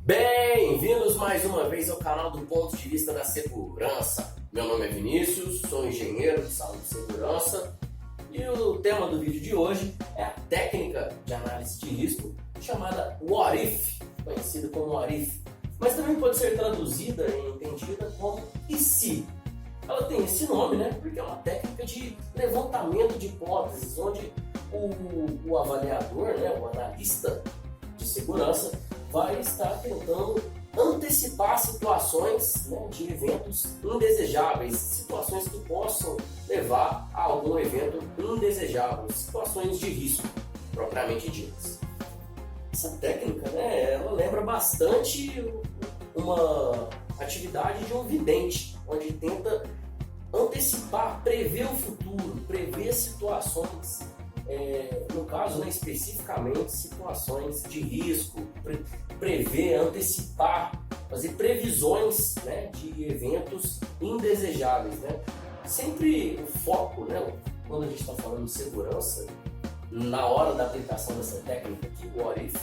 Bem-vindos mais uma vez ao canal do Ponto de Vista da Segurança. Meu nome é Vinícius, sou engenheiro de saúde e segurança e o tema do vídeo de hoje é a técnica de análise de risco chamada What If, conhecida como What If, mas também pode ser traduzida e entendida como E se? Ela tem esse nome, né? Porque é uma técnica de levantamento de hipóteses, onde o avaliador, né, o analista de segurança, vai estar tentando antecipar situações, né, de eventos indesejáveis, situações que possam levar a algum evento indesejável, situações de risco propriamente ditas. Essa técnica, né, ela lembra bastante uma atividade de um vidente, onde tenta antecipar, prever o futuro, prever situações, no caso, né, especificamente situações de risco, prever, antecipar, fazer previsões, né, de eventos indesejáveis, né? Sempre o foco, né, quando a gente está falando de segurança, na hora da aplicação dessa técnica aqui, o What If,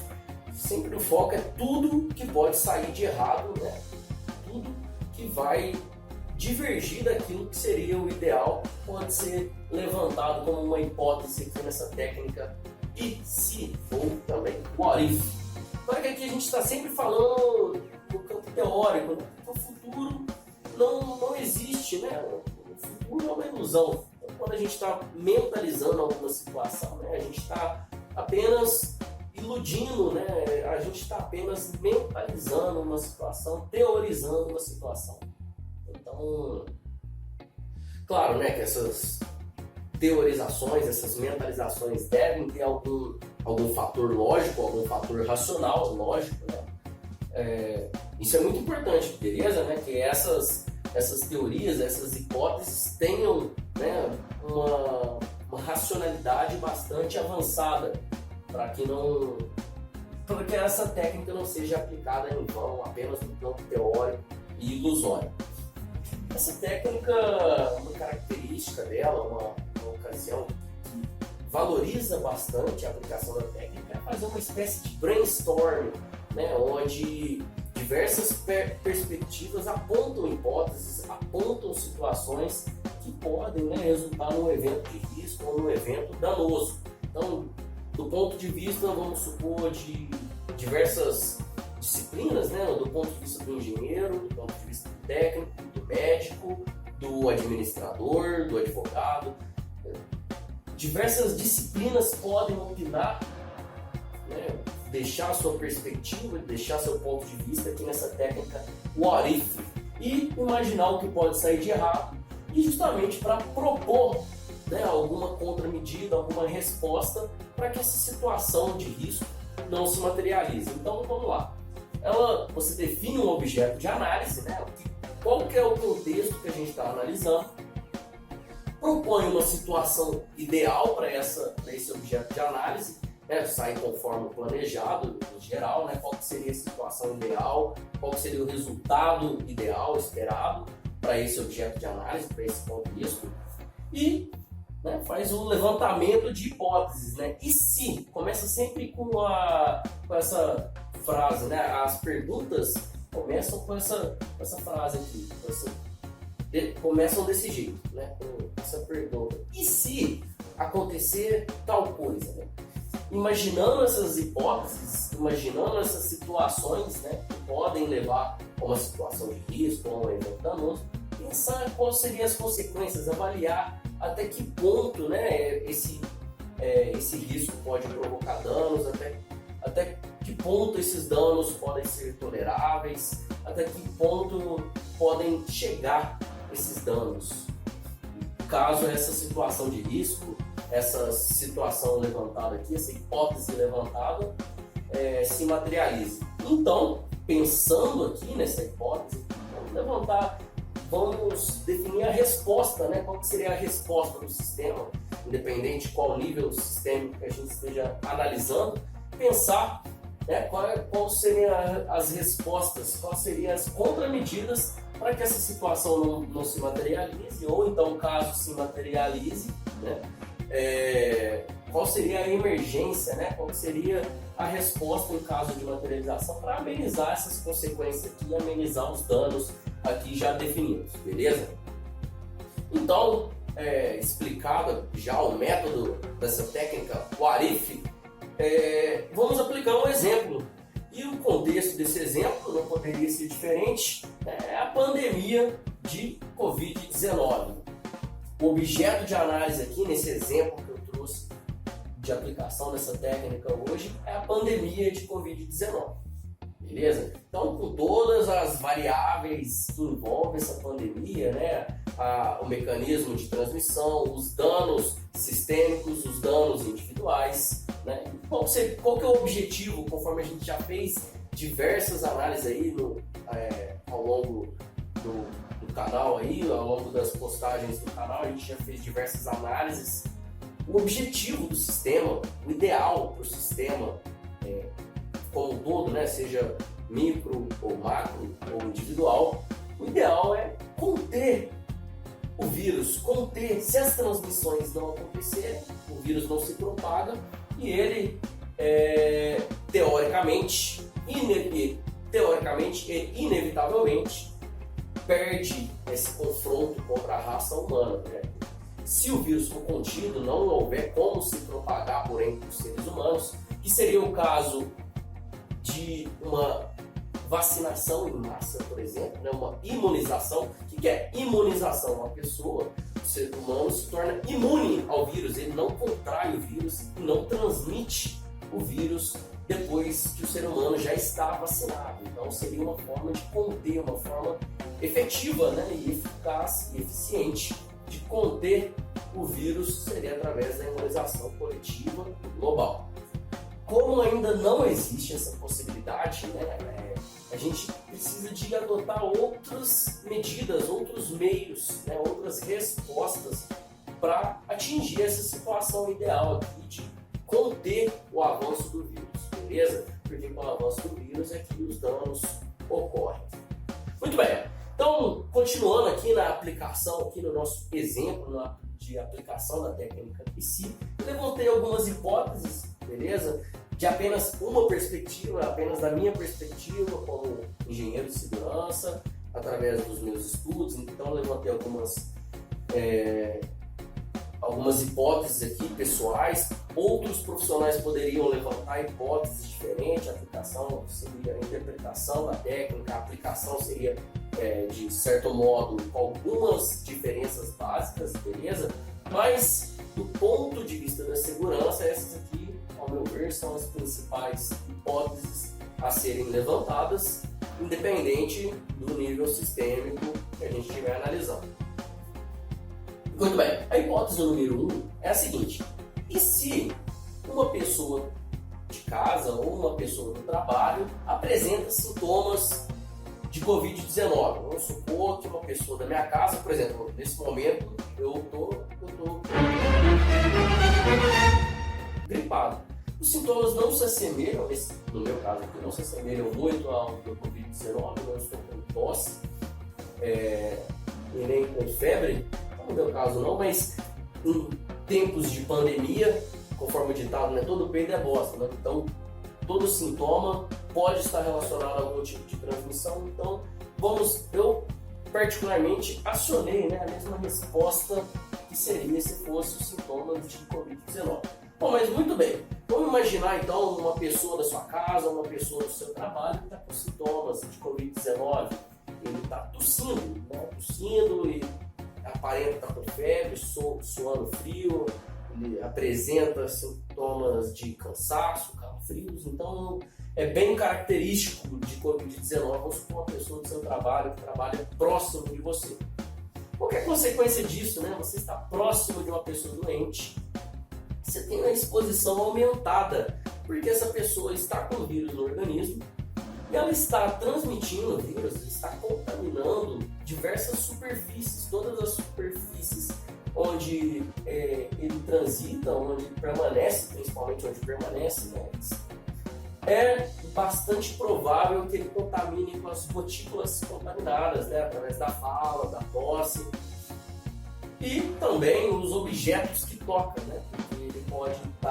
sempre o foco é tudo que pode sair de errado, né? Tudo que vai divergir daquilo que seria o ideal pode ser levantado como uma hipótese aqui nessa técnica e se ou também What If. Claro que aqui a gente está sempre falando no campo teórico, né? O futuro não existe, né? O futuro é uma ilusão. Então, quando a gente está mentalizando alguma situação, né? A gente está apenas iludindo, né? A gente está apenas mentalizando uma situação, teorizando uma situação. Então, claro, né, que essas teorizações, essas mentalizações devem ter algum fator lógico, algum fator racional lógico, né? Isso é muito importante, beleza? Né? Que essas teorias, essas hipóteses tenham, né, uma racionalidade bastante avançada para que essa técnica não seja aplicada em vão, apenas no campo teórico e ilusório. Essa técnica, uma característica dela, uma ocasião que valoriza bastante a aplicação da técnica, é fazer uma espécie de brainstorming, né, onde diversas perspectivas apontam hipóteses, apontam situações que podem, né, resultar num evento de risco ou num evento danoso. Então, do ponto de vista, vamos supor, de diversas disciplinas, né, do ponto de vista do engenheiro, do ponto de vista do técnico, do médico, do administrador, do advogado. Diversas disciplinas podem opinar, né, deixar sua perspectiva, deixar seu ponto de vista aqui nessa técnica What If e imaginar o que pode sair de errado e justamente para propor, né, alguma contramedida, alguma resposta para que essa situação de risco não se materialize. Então vamos lá. Você define um objeto de análise, né? Qual que é o contexto que a gente está analisando, propõe uma situação ideal para esse objeto de análise, né? Sai conforme planejado em geral, né? Qual que seria a situação ideal, qual que seria o resultado ideal esperado para esse objeto de análise, para esse contexto, e, né, faz um levantamento de hipóteses, né? E se? Começa sempre com essa frase, né? As perguntas começam com essa frase aqui, começam desse jeito, né? Com essa pergunta. E se acontecer tal coisa, né? Imaginando essas hipóteses, imaginando essas situações, né, que podem levar a uma situação de risco, a um evento danoso, pensar quais seriam as consequências, avaliar até que ponto, né, esse risco pode provocar danos, até que ponto esses danos podem ser toleráveis, até que ponto podem chegar esses danos. Caso essa situação de risco, essa situação levantada aqui, essa hipótese levantada, se materialize. Então, pensando aqui nessa hipótese, vamos definir a resposta, né? Qual que seria a resposta do sistema, independente de qual nível sistêmico que a gente esteja analisando, pensar, né, qual seriam as respostas, quais seriam as contramedidas para que essa situação não se materialize, ou então, caso se materialize, né, qual seria a emergência, né? Qual seria a resposta em caso de materialização para amenizar essas consequências aqui e amenizar os danos aqui já definidos, beleza? Então, explicado já o método dessa técnica What If, vamos aplicar um exemplo. E o contexto desse exemplo não poderia ser diferente, é a pandemia de Covid-19. O objeto de análise aqui, nesse exemplo que eu trouxe de aplicação dessa técnica hoje, é a pandemia de Covid-19. Beleza? Então, com todas as variáveis que envolvem essa pandemia, né? O mecanismo de transmissão, os danos sistêmicos, os danos individuais, né? Qual que é o objetivo, conforme a gente já fez diversas análises aí ao longo do canal, aí, ao longo das postagens do canal, a gente já fez diversas análises. O objetivo do sistema, o ideal para o sistema como um todo, né, seja micro ou macro ou individual, o ideal é conter o vírus, conter, se as transmissões não acontecerem, o vírus não se propaga e ele, teoricamente e inevitavelmente, perde esse confronto contra a raça humana, né? Se o vírus for contido, não houver como se propagar por entre os seres humanos, que seria o caso de uma vacinação em massa, por exemplo, né? Uma imunização. O que é imunização? Uma pessoa, o ser humano, se torna imune ao vírus, ele não contrai o vírus e não transmite o vírus depois que o ser humano já está vacinado. Então seria uma forma de conter, uma forma efetiva, né? E eficaz e eficiente de conter o vírus, seria através da imunização coletiva global. Como ainda não existe essa possibilidade, né, a gente precisa de adotar outras medidas, outros meios, né, outras respostas para atingir essa situação ideal aqui de conter o avanço do vírus, beleza? Porque com o avanço do vírus é que os danos ocorrem. Muito bem, então continuando aqui na aplicação, aqui no nosso exemplo de aplicação da técnica PC, eu levantei algumas hipóteses, beleza? De apenas uma perspectiva, apenas da minha perspectiva como engenheiro de segurança, através dos meus estudos. Então levantei algumas hipóteses aqui pessoais. Outros profissionais poderiam levantar hipóteses diferentes. A aplicação seria a interpretação da técnica, a aplicação seria de certo modo com algumas diferenças básicas, beleza? Mas do ponto de vista da segurança, essas aqui, ao meu ver, são as principais hipóteses a serem levantadas, independente do nível sistêmico que a gente estiver analisando. Muito bem, a hipótese número 1 é a seguinte: e se uma pessoa de casa ou uma pessoa do trabalho apresenta sintomas de Covid-19? Vamos supor que uma pessoa da minha casa, por exemplo, nesse momento eu tô gripado. Os sintomas não se assemelham, no meu caso aqui, não se assemelham muito ao do Covid-19, não estou com tosse e nem com febre, no meu caso não, mas em tempos de pandemia, conforme o ditado, né, todo peido é bosta, né? Então todo sintoma pode estar relacionado a algum tipo de transmissão. Então eu particularmente acionei, né, a mesma resposta que seria se fosse os sintomas de Covid-19. Bom, mas muito bem, vamos imaginar então uma pessoa da sua casa, uma pessoa do seu trabalho que está com sintomas de Covid-19. Ele está tossindo, né? Tossindo e aparenta estar com febre, suando frio, ele apresenta sintomas de cansaço, calafrios. Então é bem característico de Covid-19, vamos supor uma pessoa do seu trabalho que trabalha próximo de você. Qual que é a consequência disso, né? Você está próximo de uma pessoa doente, você tem uma exposição aumentada, porque essa pessoa está com o vírus no organismo e ela está transmitindo o vírus, está contaminando diversas superfícies, todas as superfícies onde ele transita, onde permanece, principalmente onde permanece, né? É bastante provável que ele contamine com as gotículas contaminadas, né? Através da fala, da tosse e também os objetos que toca, né? Porque ele pode estar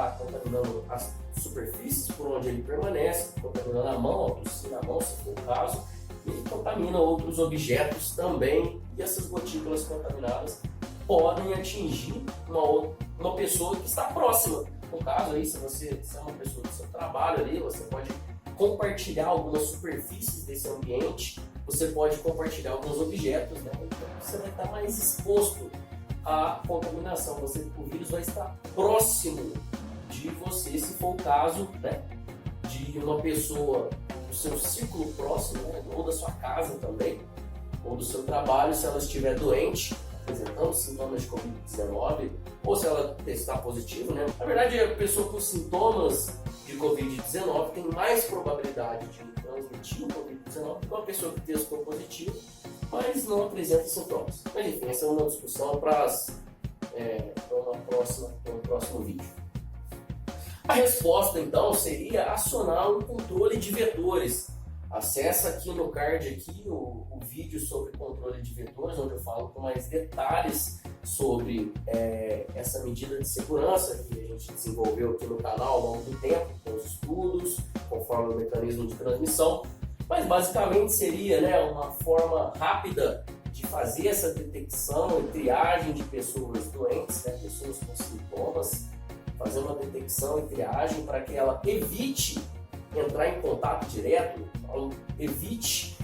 contaminando as superfícies por onde ele permanece, contaminando a mão, a tossina na mão, se for o caso, e contamina outros objetos também, e essas gotículas contaminadas podem atingir uma pessoa que está próxima. No caso aí, se você é uma pessoa do seu trabalho ali, você pode compartilhar algumas superfícies desse ambiente, você pode compartilhar alguns objetos, né? Então você vai estar mais exposto à contaminação, o vírus vai estar próximo de você, se for o caso, né, de uma pessoa do seu círculo próximo, né, ou da sua casa também, ou do seu trabalho, se ela estiver doente, apresentando sintomas de Covid-19, ou se ela testar positivo, né? Na verdade, a pessoa com sintomas de Covid-19 tem mais probabilidade de transmitir o Covid-19 do que uma pessoa que testou positivo, mas não apresenta sintomas. Mas enfim, essa é uma discussão para um próximo vídeo. A resposta, então, seria acionar um controle de vetores. Acessa aqui no card aqui o vídeo sobre controle de vetores, onde eu falo com mais detalhes sobre essa medida de segurança que a gente desenvolveu aqui no canal ao longo do tempo, com os estudos, conforme o mecanismo de transmissão. Mas basicamente seria, né, uma forma rápida de fazer essa detecção e triagem de pessoas doentes, né, pessoas com sintomas, fazer uma detecção e triagem para que ela evite entrar em contato direto, evite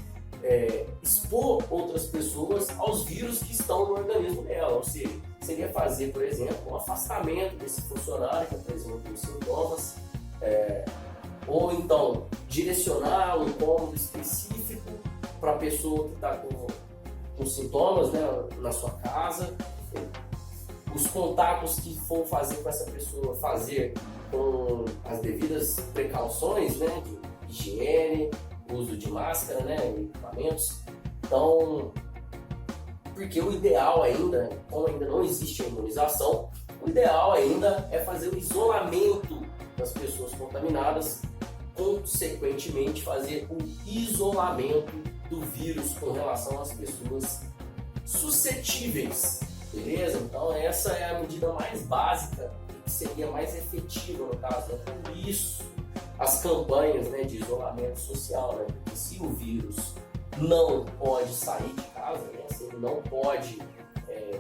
expor outras pessoas aos vírus que estão no organismo dela. Ou seja, seria fazer, por exemplo, um afastamento desse funcionário que apresenta os sintomas, ou então direcionar um cômodo específico para a pessoa que está com sintomas, né, na sua casa. Os contatos que for fazer com essa pessoa, fazer com as devidas precauções, né, de higiene, uso de máscara, né, equipamentos. Então, porque o ideal ainda, como ainda não existe a imunização, o ideal ainda é fazer o isolamento das pessoas contaminadas, consequentemente fazer o isolamento do vírus com relação às pessoas suscetíveis, beleza? Então essa é a medida mais básica que seria mais efetiva no caso, né? Por isso as campanhas, né, de isolamento social, né? Porque se o vírus não pode sair de casa, né? Se ele não pode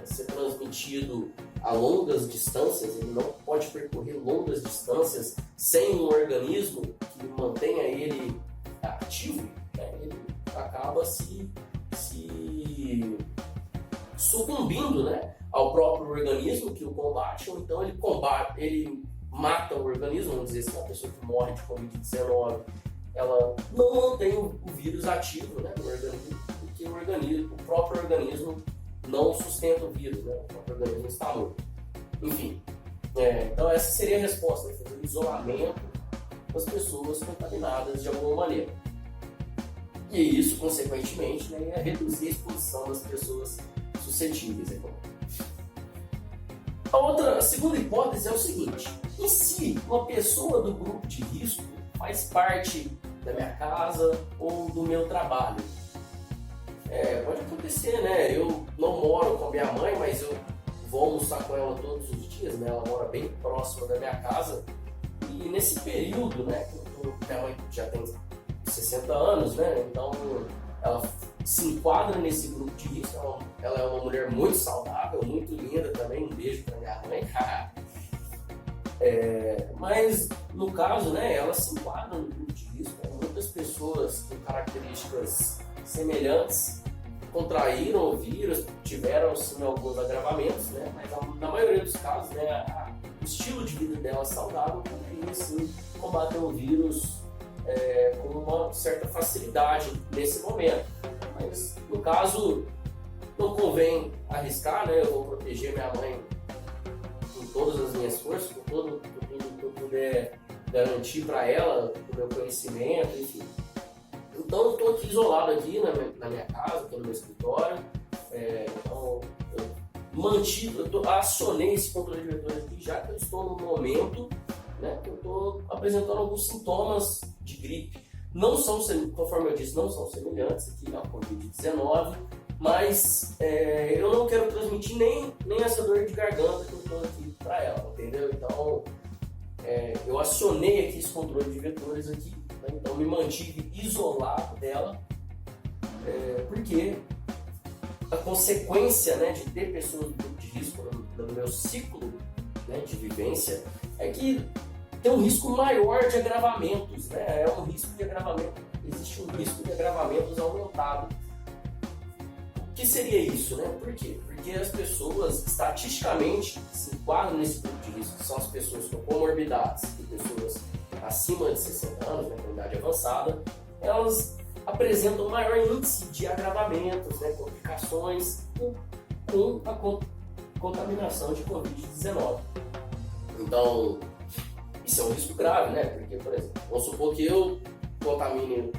ser transmitido a longas distâncias, ele não pode percorrer longas distâncias sem um organismo que mantenha ele ativo, né? Ele acaba se sucumbindo, né, ao próprio organismo que o combate, ou então ele mata o organismo. Vamos dizer assim, uma pessoa que morre de Covid-19, ela não mantém o vírus ativo, né, no organismo, porque o próprio organismo não sustenta o vírus, né, o próprio organismo está morto. Enfim, então essa seria a resposta, né, fazer o isolamento das pessoas contaminadas de alguma maneira. E isso, consequentemente, né, ia reduzir a exposição das pessoas suscetíveis. A segunda hipótese é o seguinte: e se uma pessoa do grupo de risco faz parte da minha casa ou do meu trabalho? Pode acontecer, né? Eu não moro com a minha mãe, mas eu vou almoçar com ela todos os dias, né? Ela mora bem próxima da minha casa. E nesse período, né, minha mãe já tem 60 anos, né? Então ela se enquadra nesse grupo de risco. Ela é uma mulher muito saudável, muito linda também. Um beijo para minha mãe. Mas no caso, né, ela se enquadra no grupo de risco. Muitas pessoas com características semelhantes contraíram o vírus, tiveram sim alguns agravamentos, né? Mas na maioria dos casos, né, o estilo de vida dela saudável poderia sim combater o vírus com uma certa facilidade nesse momento. Mas no caso não convém arriscar, né? Eu vou proteger minha mãe com todas as minhas forças, com tudo que eu puder garantir para ela, com o meu conhecimento, enfim. Então eu estou aqui isolado aqui na minha casa, aqui no meu escritório. Então eu acionei esse controle de vetores aqui, já que eu estou no momento, né, que eu estou apresentando alguns sintomas de gripe. Não são, conforme eu disse, não são semelhantes aqui ao Covid-19, mas eu não quero transmitir nem essa dor de garganta que eu estou aqui para ela, entendeu? Então eu acionei aqui esse controle de vetores aqui, né? Então me mantive isolado dela, porque a consequência, né, de ter pessoas do grupo de risco no meu ciclo, né, de vivência é que tem um risco maior de agravamentos, né? É um risco de agravamento, existe um risco de agravamentos aumentado. O que seria isso, né? Por quê? Porque as pessoas, estatisticamente, se enquadram nesse grupo de risco, que são as pessoas com comorbidades e pessoas acima de 60 anos, né, com idade avançada, elas apresentam maior índice de agravamentos, né, complicações com a contaminação de Covid-19. Então, isso é um risco grave, né? Porque, por exemplo, vamos supor que eu contamine,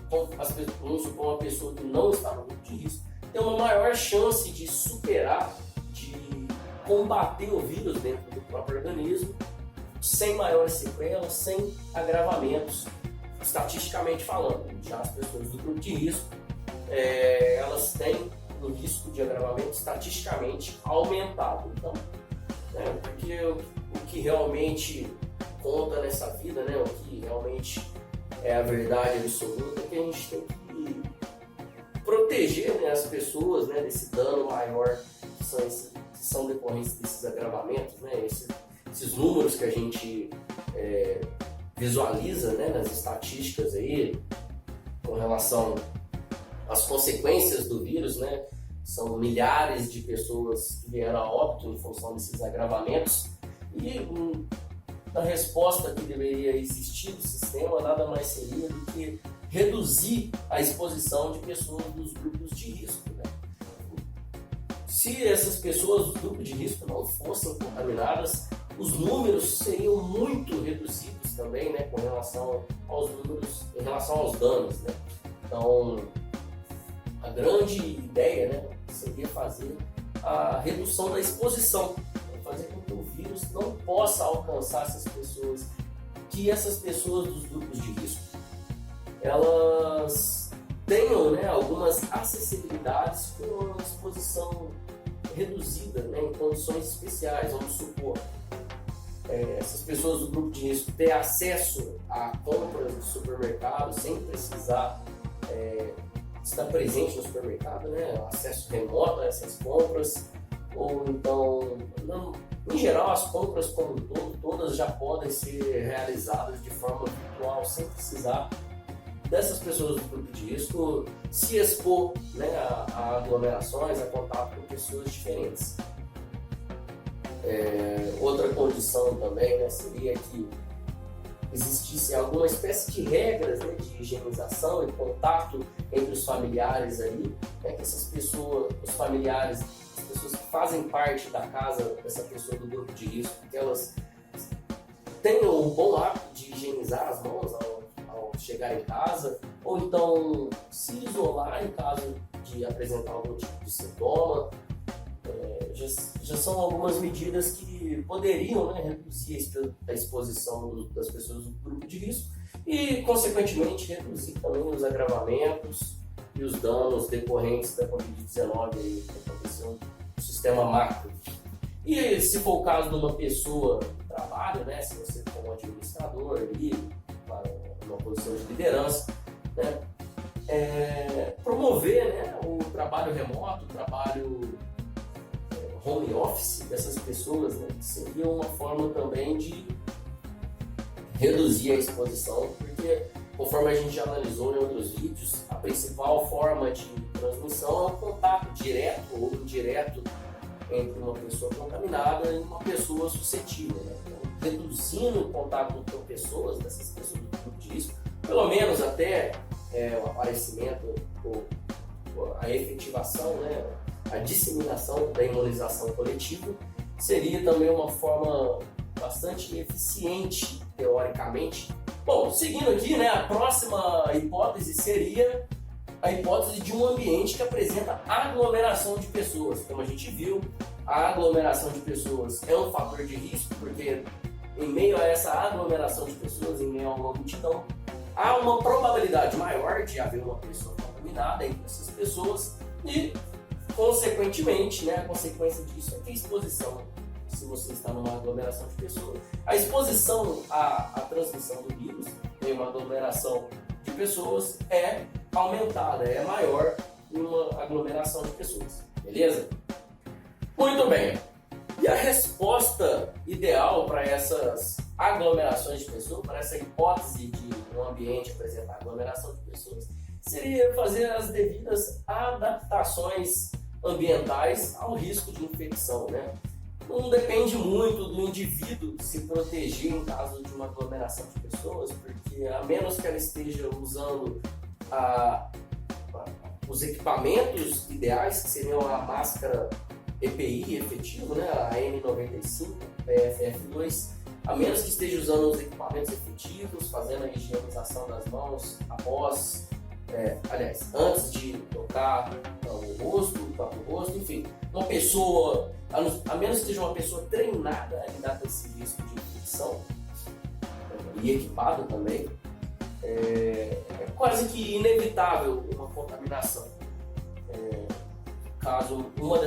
vamos supor uma pessoa que não está no grupo de risco, tem uma maior chance de superar, de combater o vírus dentro do próprio organismo, sem maiores sequelas, sem agravamentos, estatisticamente falando. Já as pessoas do grupo de risco, elas têm um risco de agravamento estatisticamente aumentado. Então, porque o que realmente conta nessa vida, né, o que realmente é a verdade absoluta, é que a gente tem que proteger, né, as pessoas, né, desse dano maior que são decorrentes desses agravamentos, né, esses números que a gente visualiza, né, nas estatísticas aí com relação às consequências do vírus, né, são milhares de pessoas que vieram a óbito em função desses agravamentos, e a resposta que deveria existir do sistema nada mais seria do que reduzir a exposição de pessoas dos grupos de risco, né? Se essas pessoas do grupo de risco não fossem contaminadas, os números seriam muito reduzidos também, né, com relação aos números, em relação aos danos, né? Então, a grande ideia, né, seria fazer a redução da exposição, fazer com que o vírus não possa alcançar essas pessoas, que essas pessoas dos grupos de risco elas tenham, né, algumas acessibilidades com uma exposição reduzida, né, em condições especiais. Vamos supor, essas pessoas do grupo de risco ter acesso a compras no supermercado sem precisar estar presente no supermercado, né, acesso remoto a essas compras, ou então, em geral, as compras como um todo, todas já podem ser realizadas de forma virtual, sem precisar dessas pessoas do grupo de risco se expor, né, a aglomerações, a contato com pessoas diferentes. Outra condição também, né, seria que existisse alguma espécie de regras, né, de higienização e contato entre os familiares ali, né, que essas pessoas, os familiares, as pessoas que fazem parte da casa dessa pessoa do grupo de risco, que elas tenham um bom hábito de higienizar as mãos ao chegar em casa, ou então se isolar em caso de apresentar algum tipo de sintoma. Já são algumas medidas que poderiam, né, reduzir a exposição das pessoas do grupo de risco e, consequentemente, reduzir também os agravamentos e os danos decorrentes da Covid-19 que aconteceu no sistema macro. E se for o caso de uma pessoa de trabalho, né, se você for um administrador ali, uma posição de liderança, né, promover, né, o trabalho remoto, o trabalho home office dessas pessoas, né, que seria uma forma também de reduzir a exposição, porque, conforme a gente já analisou em outros vídeos, a principal forma de transmissão é o contato direto ou indireto entre uma pessoa contaminada e uma pessoa suscetível, né? Então, reduzindo o contato com pessoas, dessas pessoas do grupo de risco, pelo menos até o aparecimento, a efetivação, né, a disseminação da imunização coletiva, seria também uma forma bastante eficiente, teoricamente. Bom, seguindo aqui, né, a próxima hipótese seria a hipótese de um ambiente que apresenta aglomeração de pessoas. Como a gente viu, a aglomeração de pessoas é um fator de risco, porque em meio a essa aglomeração de pessoas, em meio a uma multidão, há uma probabilidade maior de haver uma pessoa contaminada entre essas pessoas e, consequentemente, né, a consequência disso é que a exposição se você está numa aglomeração de pessoas. A exposição à transmissão do vírus em uma aglomeração de pessoas é aumentada, é maior em uma aglomeração de pessoas, beleza? Muito bem. E a resposta ideal para essas aglomerações de pessoas, para essa hipótese de um ambiente apresentar aglomeração de pessoas, seria fazer as devidas adaptações ambientais ao risco de infecção, né? Não depende muito do indivíduo se proteger em caso de uma aglomeração de pessoas, porque a menos que ela esteja usando os equipamentos ideais, que seriam a máscara EPI efetivo, né, a N95, PFF2, a menos que esteja usando os equipamentos efetivos, fazendo a higienização das mãos após, antes de tocar o rosto, enfim, uma pessoa, a menos que seja uma pessoa treinada a lidar com esse risco de infecção e equipada também, é quase que inevitável uma contaminação. Caso uma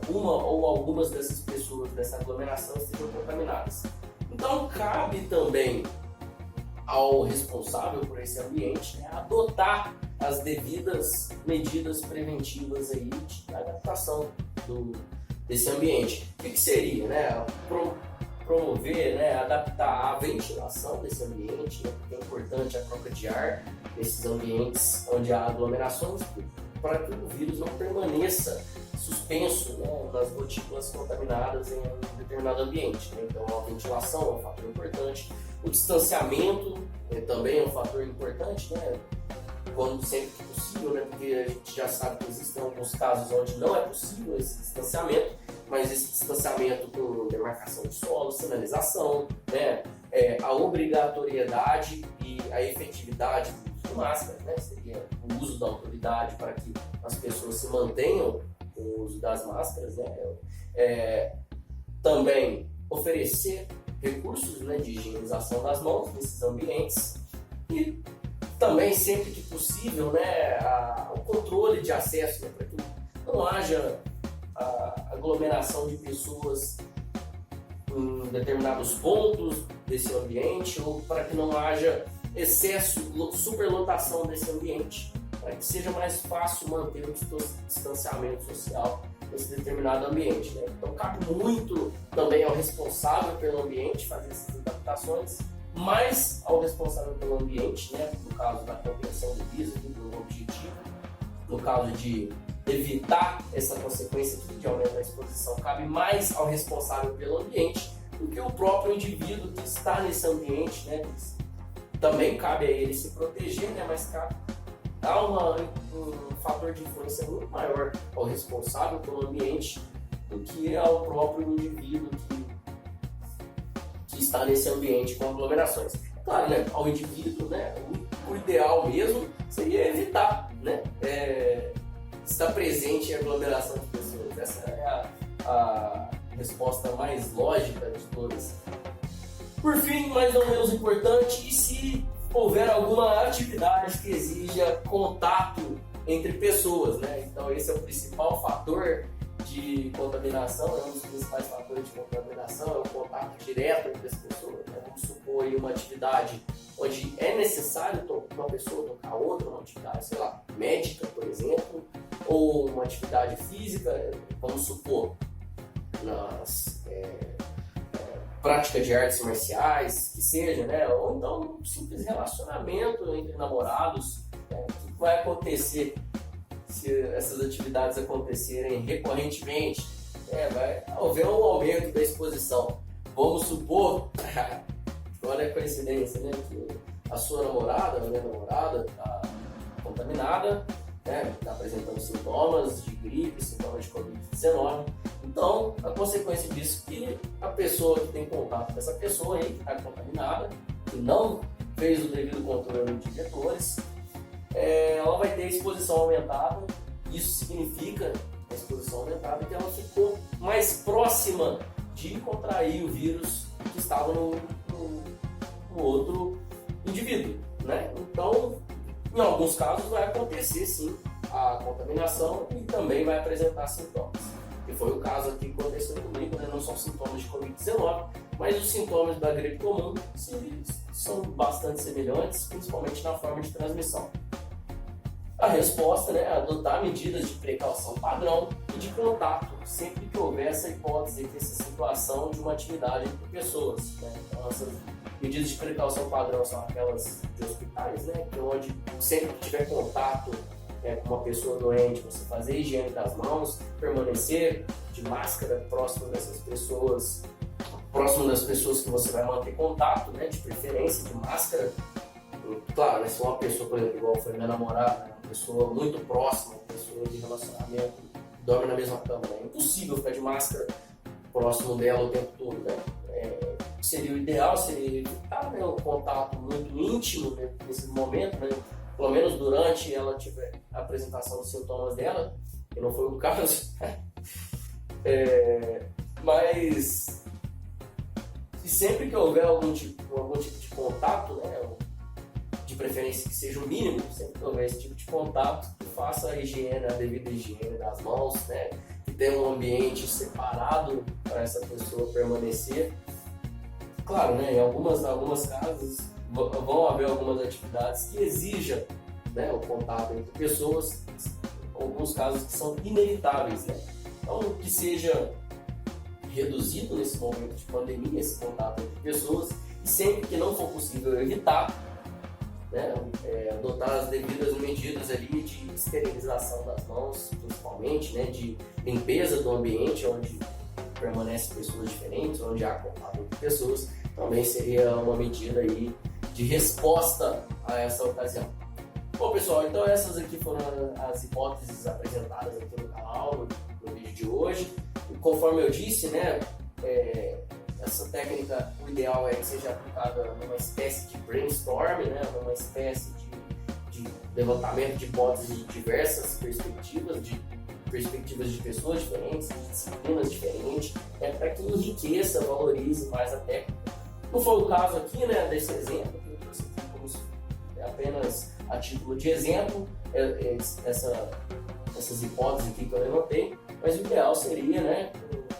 ou algumas dessas pessoas dessa aglomeração estejam contaminadas. Então cabe também ao responsável por esse ambiente, né, adotar as devidas medidas preventivas aí de adaptação desse ambiente. O que seria, né? Promover, né, adaptar a ventilação desse ambiente, né, porque é importante a troca de ar nesses ambientes onde há aglomerações, para que o vírus não permaneça suspenso, né, nas gotículas contaminadas em um determinado ambiente, né? Então a ventilação é um fator importante, o distanciamento também é um fator importante, né, quando sempre que possível, né, porque a gente já sabe que existem alguns casos onde não é possível esse distanciamento, mas esse distanciamento com demarcação de solo, sinalização, né, a obrigatoriedade e a efetividade do uso de máscara, né, seria o uso da autoridade para que as pessoas se mantenham com o uso das máscaras, né, também oferecer recursos, né, de higienização das mãos nesses ambientes e também, sempre que possível, né, o controle de acesso, né, para que não haja aglomeração de pessoas em determinados pontos desse ambiente ou para que não haja excesso, superlotação desse ambiente, para que seja mais fácil manter o distanciamento social nesse determinado ambiente, né? Então cabe muito também ao responsável pelo ambiente fazer essas adaptações, mais ao responsável pelo ambiente, né, no caso da compreensão do vírus, do objetivo, no caso de evitar essa consequência de aumento da exposição, cabe mais ao responsável pelo ambiente do que o próprio indivíduo que está nesse ambiente, né? Também cabe a ele se proteger, né, mas há um fator de influência muito maior ao responsável pelo ambiente do que ao próprio indivíduo que está nesse ambiente com aglomerações. Claro, né, ao indivíduo, né, o ideal mesmo seria evitar, né, estar presente em aglomeração de pessoas. Essa é a resposta mais lógica de todas. Por fim, mais ou menos importante, e se houver alguma atividade que exija contato entre pessoas, né? Então esse é o principal fator de contaminação, é um dos principais fatores de contaminação, é o contato direto entre as pessoas, né? Vamos supor aí uma atividade onde é necessário uma pessoa tocar outra, uma atividade, sei lá, médica, por exemplo, ou uma atividade física, vamos supor, nas prática de artes marciais, que seja, né? Ou então um simples relacionamento entre namorados. O que vai acontecer se essas atividades acontecerem recorrentemente? Vai haver um aumento da exposição. Vamos supor, olha a coincidência, né? Que a sua namorada, a minha namorada, está contaminada, né? Está apresentando sintomas de gripe, sintomas de Covid-19. Então, a consequência disso é que a pessoa que tem contato com essa pessoa aí, que está contaminada, que não fez o devido controle de vetores, ela vai ter exposição aumentada. Isso significa, a exposição aumentada, que ela ficou mais próxima de contrair o vírus que estava no outro indivíduo, né? Então, em alguns casos vai acontecer sim a contaminação e também vai apresentar sintomas. que foi o caso aqui que aconteceu comigo, né? Não são sintomas de Covid-19, mas os sintomas da gripe comum são bastante semelhantes, principalmente na forma de transmissão. A resposta, né, é adotar medidas de precaução padrão e de contato, sempre que houver essa hipótese, que essa situação de uma atividade entre pessoas, né? Então, essas medidas de precaução padrão são aquelas de hospitais, né, que onde sempre que tiver contato com uma pessoa doente, você fazer a higiene das mãos, permanecer de máscara próximo das pessoas que você vai manter contato, né, de preferência de máscara. Claro, né, se uma pessoa, por exemplo, igual foi minha namorada, né, uma pessoa muito próxima, uma pessoa de relacionamento, dorme na mesma cama, né, é impossível ficar de máscara próximo dela o tempo todo, né? Seria o ideal, seria evitar, né, o contato muito íntimo, né, nesse momento, né, pelo menos durante ela tiver a apresentação dos sintomas dela, que não foi o caso. Mas e sempre que houver algum tipo de contato, né, de preferência que seja o mínimo, sempre que houver esse tipo de contato, que faça a devida higiene das mãos, né, que tenha um ambiente separado para essa pessoa permanecer. Claro, né, em algumas casas vão haver algumas atividades que exijam, né, o contato entre pessoas, alguns casos que são inevitáveis, né? Então, que seja reduzido nesse momento de pandemia, esse contato entre pessoas, e sempre que não for possível evitar, né, adotar as devidas medidas ali de esterilização das mãos, principalmente, né, de limpeza do ambiente onde permanecem pessoas diferentes, onde há contato entre pessoas, também seria uma medida aí de resposta a essa ocasião. Bom, pessoal, então essas aqui foram as hipóteses apresentadas aqui no canal, no vídeo de hoje. E conforme eu disse, né, essa técnica, o ideal é que seja aplicada numa espécie de brainstorm, né, numa espécie de levantamento de hipóteses de diversas perspectivas de pessoas diferentes, de disciplinas diferentes, para que enriqueça, valorize mais a técnica. Não foi o caso aqui, né, desse exemplo, que eu trouxe aqui como apenas a título de exemplo, essas hipóteses aqui que eu levantei, mas o ideal seria, né,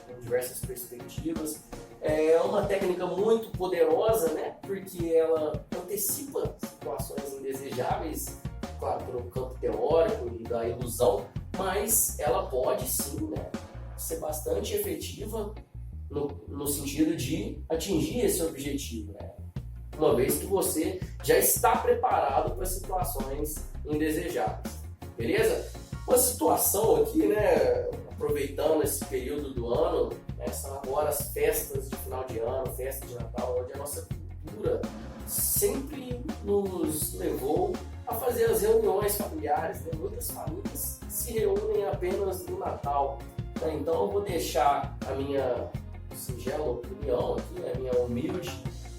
com diversas perspectivas. É uma técnica muito poderosa, né, porque ela antecipa situações indesejáveis, claro, pelo campo teórico e da ilusão, mas ela pode sim, né, ser bastante efetiva no sentido de atingir esse objetivo, né? Uma vez que você já está preparado para situações indesejáveis, beleza? Uma situação aqui, né, aproveitando esse período do ano, né, são agora as festas de final de ano, festa de Natal, onde a nossa cultura sempre nos levou a fazer as reuniões familiares, né? Muitas famílias se reúnem apenas no Natal, né? Então eu vou deixar a minha singela opinião aqui, a minha humilde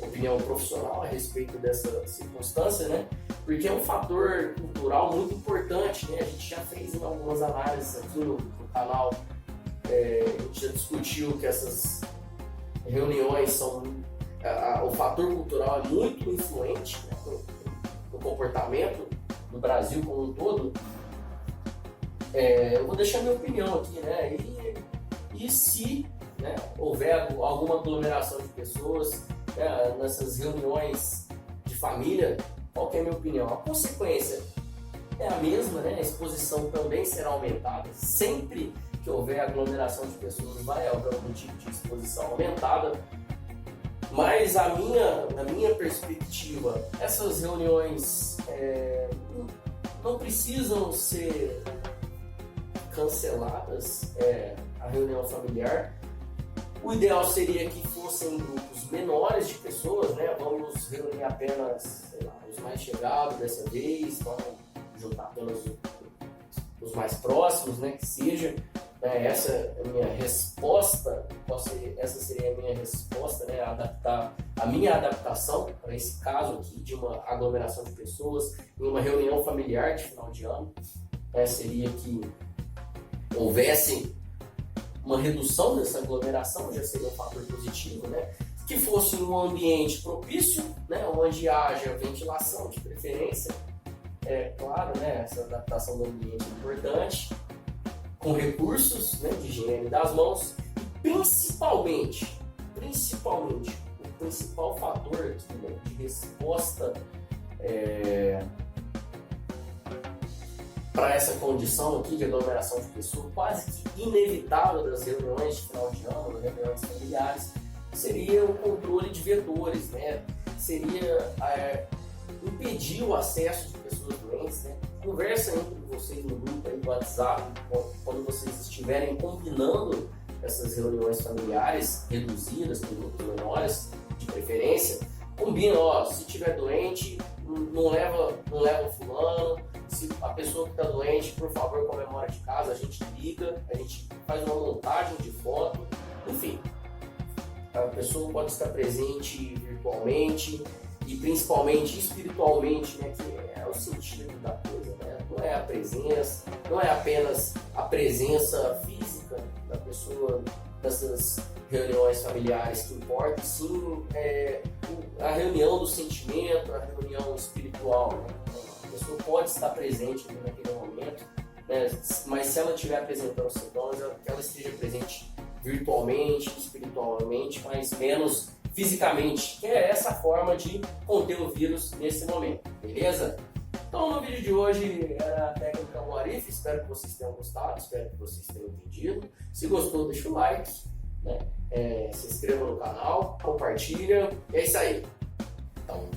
opinião profissional a respeito dessa circunstância, né? Porque é um fator cultural muito importante, né? A gente já fez em algumas análises aqui no canal, a gente já discutiu que essas reuniões são... o fator cultural é muito influente, né, no comportamento do Brasil como um todo. Eu vou deixar minha opinião aqui, né? E se, né, houver alguma aglomeração de pessoas, né, nessas reuniões de família, qual que é a minha opinião? A consequência é a mesma, né? A exposição também será aumentada. Sempre que houver aglomeração de pessoas, vai haver algum tipo de exposição aumentada. Mas na minha perspectiva, essas reuniões não precisam ser canceladas, a reunião familiar. O ideal seria que fossem grupos menores de pessoas, né? Vamos reunir apenas, sei lá, os mais chegados dessa vez, vamos juntar apenas os mais próximos, né? Que seja. Essa é a minha resposta, essa seria a minha resposta, né? A minha adaptação para esse caso aqui de uma aglomeração de pessoas em uma reunião familiar de final de ano, seria que houvesse uma redução dessa aglomeração, já seria um fator positivo, né? Que fosse um ambiente propício, né? Onde haja ventilação de preferência, claro, né? Essa adaptação do ambiente é importante. com recursos, né, de higiene das mãos, e principalmente, o principal fator aqui, né, de resposta para essa condição aqui de aglomeração de pessoas, quase que inevitável das reuniões de final de ano, reuniões familiares, seria o controle de vetores, né? Seria impedir o acesso de pessoas doentes, né? Conversa entre vocês no grupo aí do WhatsApp, quando vocês estiverem combinando essas reuniões familiares reduzidas, com grupos menores, de preferência, combina, ó, se tiver doente, não leva fulano, se a pessoa que está doente, por favor, comemora de casa, a gente liga, a gente faz uma montagem de foto, enfim. A pessoa pode estar presente virtualmente e principalmente espiritualmente, né, que é o sentido da coisa, né? Não é a presença, não é apenas a presença física da pessoa nessas reuniões familiares que importa, sim a reunião do sentimento, a reunião espiritual, né? A pessoa pode estar presente ali naquele momento, né? Mas se ela estiver apresentando sintomas, que ela esteja presente virtualmente, espiritualmente, mas menos fisicamente, que é essa forma de conter o vírus nesse momento, beleza? Então no vídeo de hoje era a técnica What If, espero que vocês tenham gostado, espero que vocês tenham entendido. Se gostou, deixa o like, né? Se inscreva no canal, compartilha, é isso aí. Então,